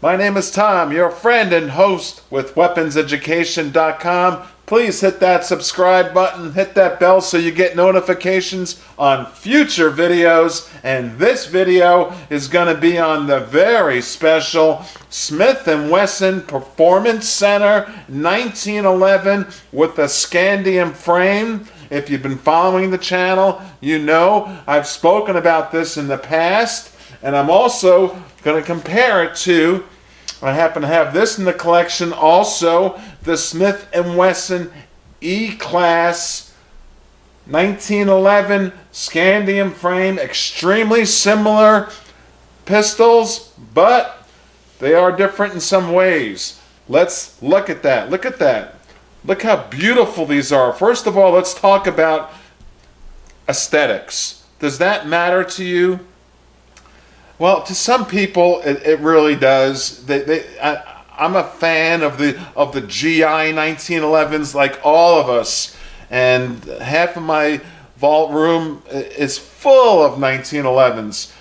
My name is Tom, your friend and host with weaponseducation.com. Please hit that subscribe button, hit that bell so you get notifications on future videos. And this video is going to be on the very special Smith & Wesson Performance Center 1911 with a scandium frame. If you've been following the channel, you know I've spoken about this in the past. And I'm also going to compare it to, I happen to have this in the collection also, the Smith & Wesson E-Class 1911 scandium frame. Extremely similar pistols, but they are different in some ways. Let's look at that. Look at that. Look how beautiful these are. First of all, let's talk about aesthetics. Does that matter to you? Well, to some people, it really does. I'm a fan of the GI 1911s, like all of us, and half of my vault room is full of 1911s.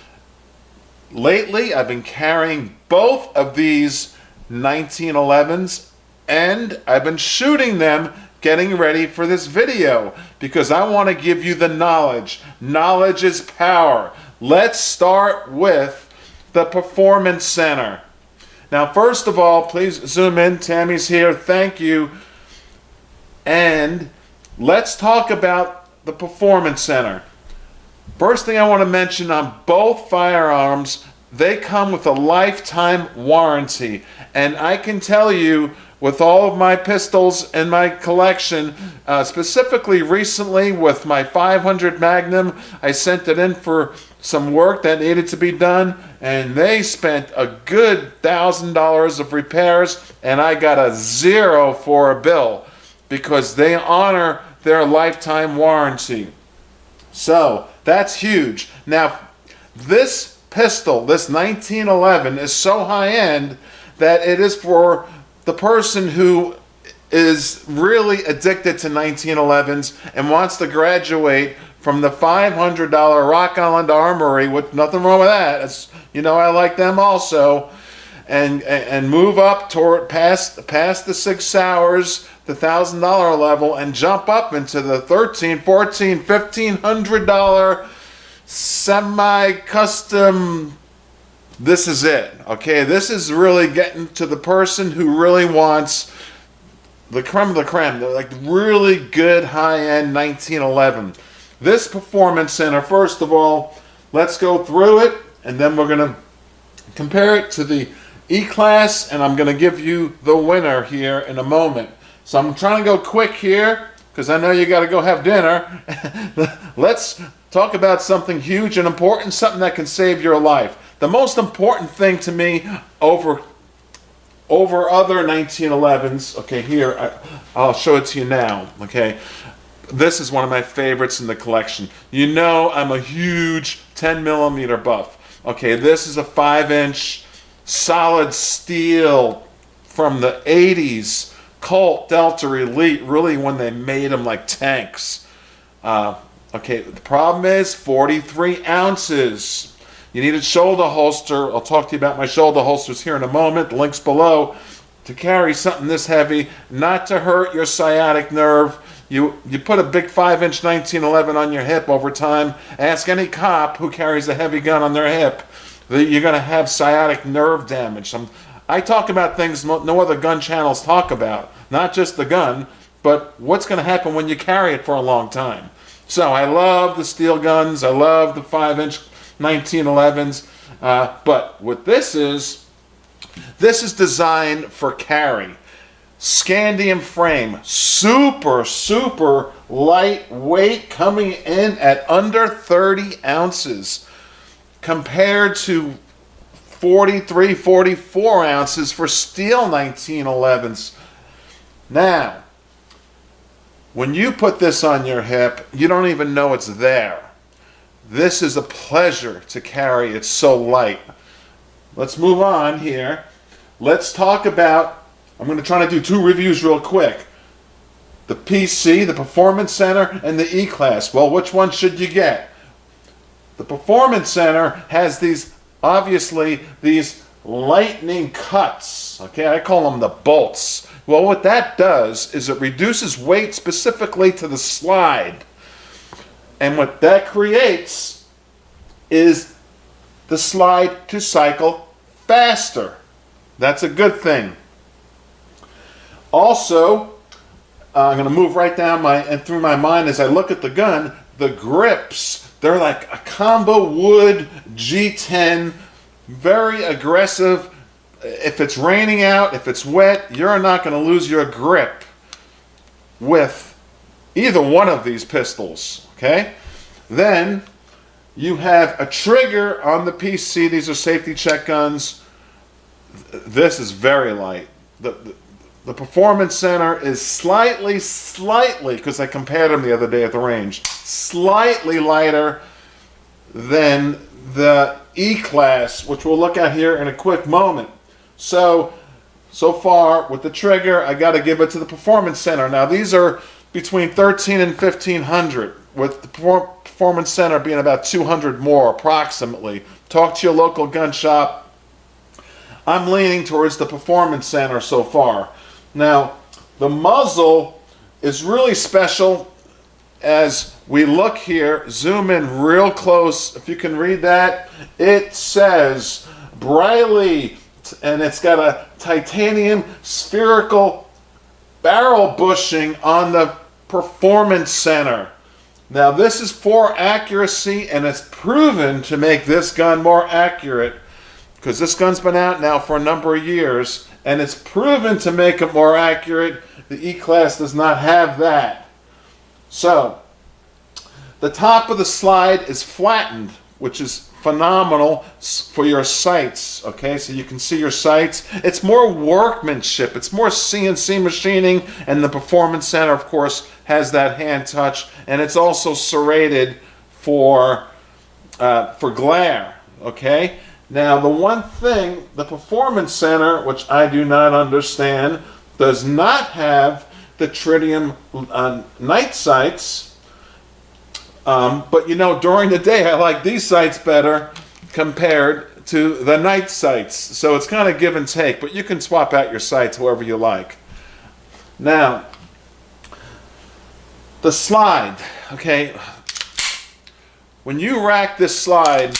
Lately, I've been carrying both of these 1911s, and I've been shooting them, getting ready for this video, because I want to give you the knowledge. Knowledge is power. Let's start with the Performance Center. Now, first of all, please zoom in. Tammy's here. Thank you. And let's talk about the Performance Center. First thing I want to mention on both firearms, they come with a lifetime warranty. And I can tell you, with all of my pistols in my collection, specifically recently with my 500 Magnum, I sent it in for some work that needed to be done, and they spent a good $1,000 of repairs, and I got a 0 for a bill because they honor their lifetime warranty. So that's huge. Now, this pistol, this 1911, is so high-end that it is for the person who is really addicted to 1911s and wants to graduate from the $500 Rock Island Armory, with nothing wrong with that. It's, you know, I like them also, and move up toward past the 6 Hours, the $1,000 level, and jump up into the $1,300, $1,400, $1,500 semi-custom. This is it, okay? This is really getting to the person who really wants the creme of the creme, like really good high-end 1911. This Performance Center, first of all, let's go through it, and then we're going to compare it to the E-Class, and I'm going to give you the winner here in a moment. So I'm trying to go quick here, because I know you got to go have dinner. Let's talk about something huge and important, something that can save your life. The most important thing to me over other 1911s, okay, here, I'll show it to you now, okay. This is one of my favorites in the collection. You know I'm a huge 10mm buff. Okay, this is a 5-inch solid steel from the 80s. Colt, Delta, Elite, really when they made them like tanks. Okay, the problem is 43 ounces. You need a shoulder holster. I'll talk to you about my shoulder holsters here in a moment. The link's below. To carry something this heavy, not to hurt your sciatic nerve. You put a big 5-inch 1911 on your hip over time. Ask any cop who carries a heavy gun on their hip. You're going to have sciatic nerve damage. I talk about things no other gun channels talk about. Not just the gun, but what's going to happen when you carry it for a long time. So I love the steel guns. I love the 5-inch 1911s. But what this is designed for carry. Scandium frame, super lightweight, coming in at under 30 ounces compared to 43, 44 ounces for steel 1911s. Now, when you put this on your hip, you don't even know it's there. This is a pleasure to carry. It's so light. Let's move on here. Let's talk about, I'm going to try to do 2 reviews real quick. The PC, the Performance Center, and the E-Class. Well, which one should you get? The Performance Center has these, obviously, these lightning cuts. Okay, I call them the bolts. Well, what that does is it reduces weight specifically to the slide. And what that creates is the slide to cycle faster. That's a good thing. Also, I'm going to move right down and through my mind as I look at the gun. The grips, they're like a combo wood G10, very aggressive. If it's raining out, if it's wet, you're not going to lose your grip with either one of these pistols. Okay? Then you have a trigger on the PC. These are safety check guns. This is very light. The Performance Center is slightly, because I compared them the other day at the range, slightly lighter than the E-Class, which we'll look at here in a quick moment. So far with the trigger, I got to give it to the Performance Center. Now these are between 13 and 1500, with the Performance Center being about 200 more approximately. Talk to your local gun shop. I'm leaning towards the Performance Center so far. Now, the muzzle is really special. As we look here, zoom in real close. If you can read that, it says Briley, and it's got a titanium spherical barrel bushing on the Performance Center. Now, this is for accuracy, and it's proven to make this gun more accurate, because this gun's been out now for a number of years, and it's proven to make it more accurate. The E-Class does not have that. So, the top of the slide is flattened, which is phenomenal for your sights. Okay, so you can see your sights. It's more workmanship. It's more CNC machining, and the Performance Center, of course, has that hand touch, and it's also serrated for glare. Okay. Now, the one thing, the Performance Center, which I do not understand, does not have the tritium night sights. But you know, during the day, I like these sights better compared to the night sights. So it's kind of give and take, but you can swap out your sights however you like. Now, the slide, okay? When you rack this slide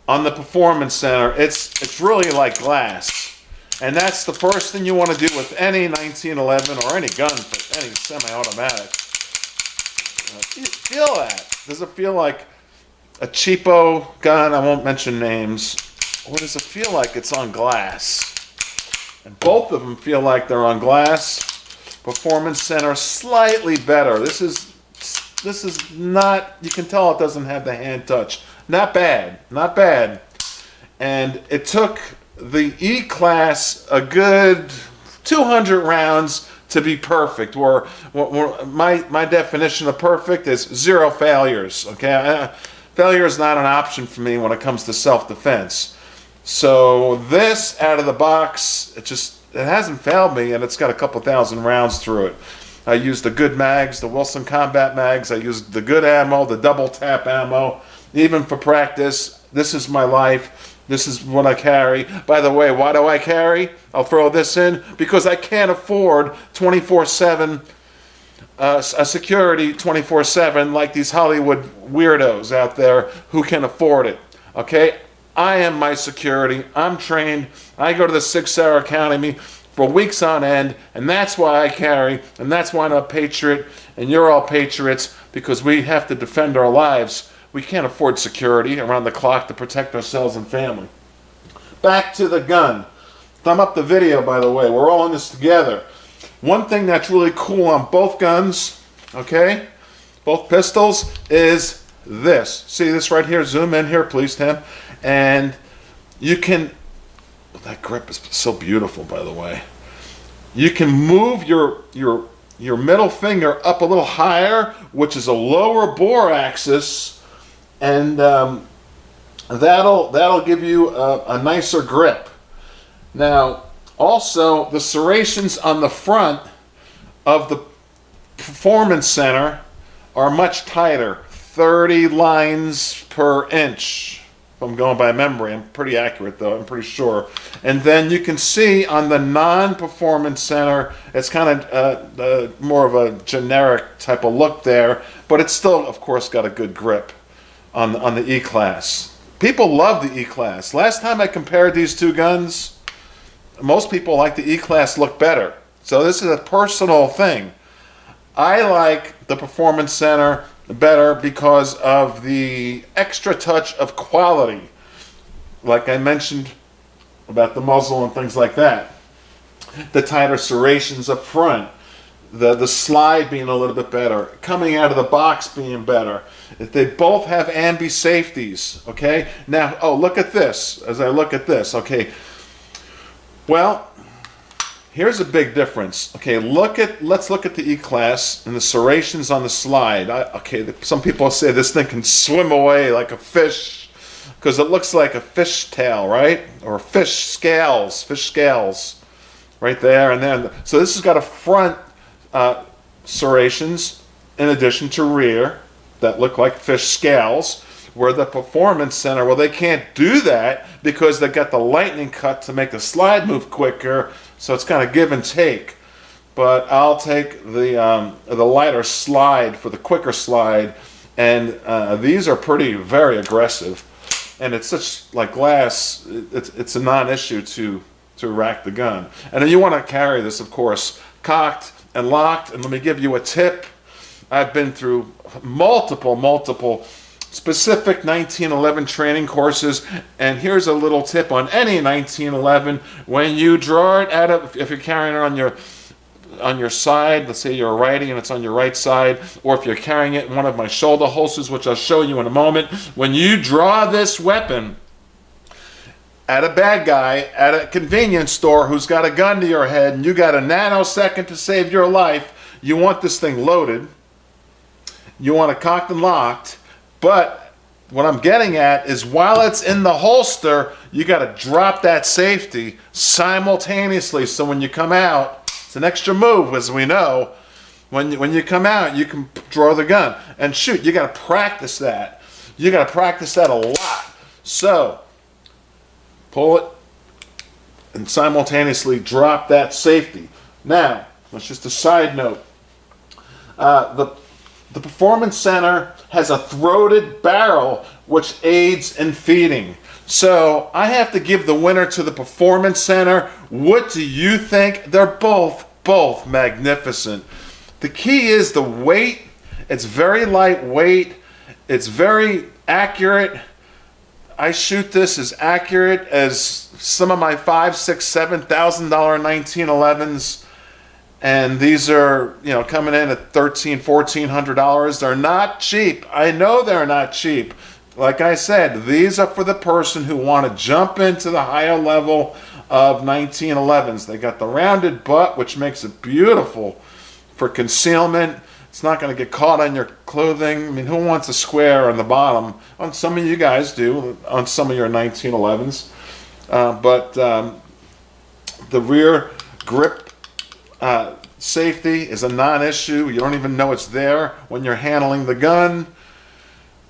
on the Performance Center, it's really like glass. And that's the first thing you want to do with any 1911 or any gun, any semi-automatic. Feel that. Does it feel like a cheapo gun? I won't mention names. Or does it feel like it's on glass? And both of them feel like they're on glass. Performance Center, slightly better. This is not, you can tell it doesn't have the hand touch. Not bad, not bad. And it took the E-Class a good 200 rounds to be perfect. Or my definition of perfect is 0 failures. Okay, failure is not an option for me when it comes to self-defense. So this out of the box, it hasn't failed me, and it's got a couple thousand rounds through it. I used the good mags, the Wesson combat mags. I used the good ammo, the double tap ammo. Even for practice, this is my life. This is what I carry. By the way, why do I carry? I'll throw this in. Because I can't afford 24/7 a security 24/7 like these Hollywood weirdos out there who can afford it. Okay? I am my security. I'm trained. I go to the 6-hour academy for weeks on end, and that's why I carry, and that's why I'm a patriot, and you're all patriots, because we have to defend our lives. We can't afford security around the clock to protect ourselves and family. Back to the gun. Thumb up the video, by the way. We're all in this together. One thing that's really cool on both guns, okay, both pistols, is this. See this right here? Zoom in here, please, Tim. And you can, that grip is so beautiful, by the way. You can move your middle finger up a little higher, which is a lower bore axis, and that'll give you a nicer grip. Now, also the serrations on the front of the Performance Center are much tighter, 30 lines per inch. If I'm going by memory, I'm pretty accurate though, I'm pretty sure. And then you can see on the non-performance center, it's kind of more of a generic type of look there, but it's still, of course, got a good grip on the E-Class. People love the E-Class. Last time I compared these two guns, most people like the E-Class look better. So this is a personal thing. I like the Performance Center better because of the extra touch of quality, like I mentioned about the muzzle and things like that. The tighter serrations up front, the slide being a little bit better, coming out of the box being better. They both have ambi safeties, okay? Now, oh, look at this, as I look at this, okay? Well, here's a big difference. Okay, let's look at the E-Class and the serrations on the slide. Some people say this thing can swim away like a fish because it looks like a fish tail, right? Or fish scales right there and then. So this has got a front serrations in addition to rear that look like fish scales. Where the Performance Center, well, they can't do that because they got the lightning cut to make the slide move quicker, so it's kind of give and take. But I'll take the lighter slide for the quicker slide, and these are very aggressive. And it's such like glass, it's a non-issue to rack the gun. And then you want to carry this, of course, cocked and locked. And let me give you a tip. I've been through multiple specific 1911 training courses, and here's a little tip on any 1911. When you draw it out of, if you're carrying it on your side, let's say you're righty and it's on your right side, or if you're carrying it in one of my shoulder holsters, which I'll show you in a moment, when you draw this weapon at a bad guy at a convenience store who's got a gun to your head and you got a nanosecond to save your life, you want this thing loaded, you want it cocked and locked. But what I'm getting at is while it's in the holster, you got to drop that safety simultaneously. So when you come out, it's an extra move, as we know. When you come out, you can draw the gun and shoot. You got to practice that. You got to practice that a lot. So pull it and simultaneously drop that safety. Now, that's just a side note. The Performance Center has a throated barrel which aids in feeding. So I have to give the winner to the Performance Center. What do you think? They're both magnificent. The key is the weight. It's very lightweight. It's very accurate. I shoot this as accurate as some of my $5,000, $6,000, $7,000 1911s. And these are, coming in at $1,300, $1,400. They're not cheap. I know they're not cheap. Like I said, these are for the person who want to jump into the higher level of 1911s. They got the rounded butt, which makes it beautiful for concealment. It's not going to get caught on your clothing. I mean, who wants a square on the bottom? Some of you guys do on some of your 1911s. But the rear grip safety is a non-issue. You don't even know it's there when you're handling the gun.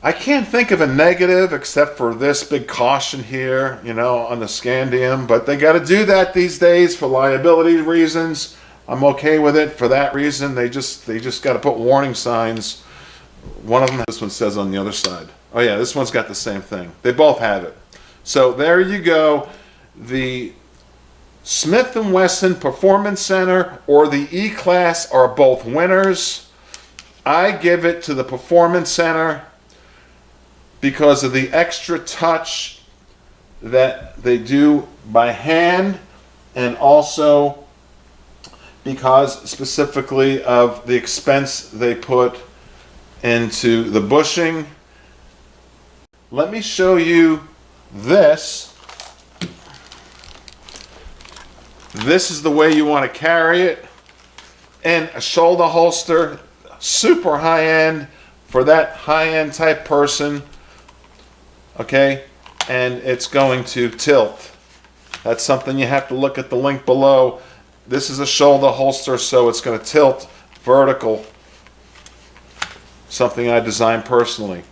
I can't think of a negative except for this big caution here, on the Scandium, but they got to do that these days for liability reasons. I'm okay with it for that reason. They just got to put warning signs. One of them, this one says on the other side. Oh yeah, this one's got the same thing. They both have it. So there you go. The Smith & Wesson Performance Center or the E-Class are both winners. I give it to the Performance Center because of the extra touch that they do by hand, and also because specifically of the expense they put into the bushing. Let me show you this. This is the way you want to carry it in a shoulder holster, super high-end for that high-end type person, okay? And it's going to tilt. That's something you have to look at the link below. This is a shoulder holster, so it's going to tilt vertical, something I designed personally.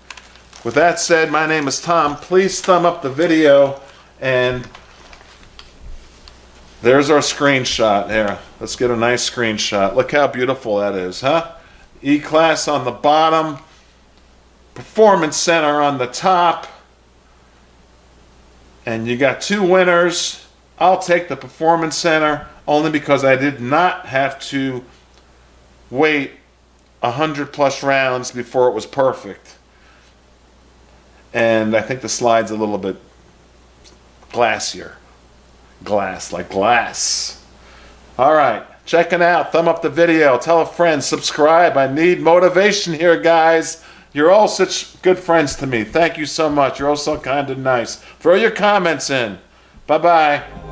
With that said, my name is Tom. Please thumb up the video, and there's our screenshot. Here, let's get a nice screenshot. Look how beautiful that is, huh? E-Class on the bottom, Performance Center on the top, and you got two winners. I'll take the Performance Center only because I did not have to wait 100+ rounds before it was perfect. And I think the slide's a little bit glassier. Glass, like glass. All right, checking out. Thumb up the video. Tell a friend. Subscribe. I need motivation here, guys. You're all such good friends to me. Thank you so much. You're all so kind and nice. Throw your comments in. Bye-bye.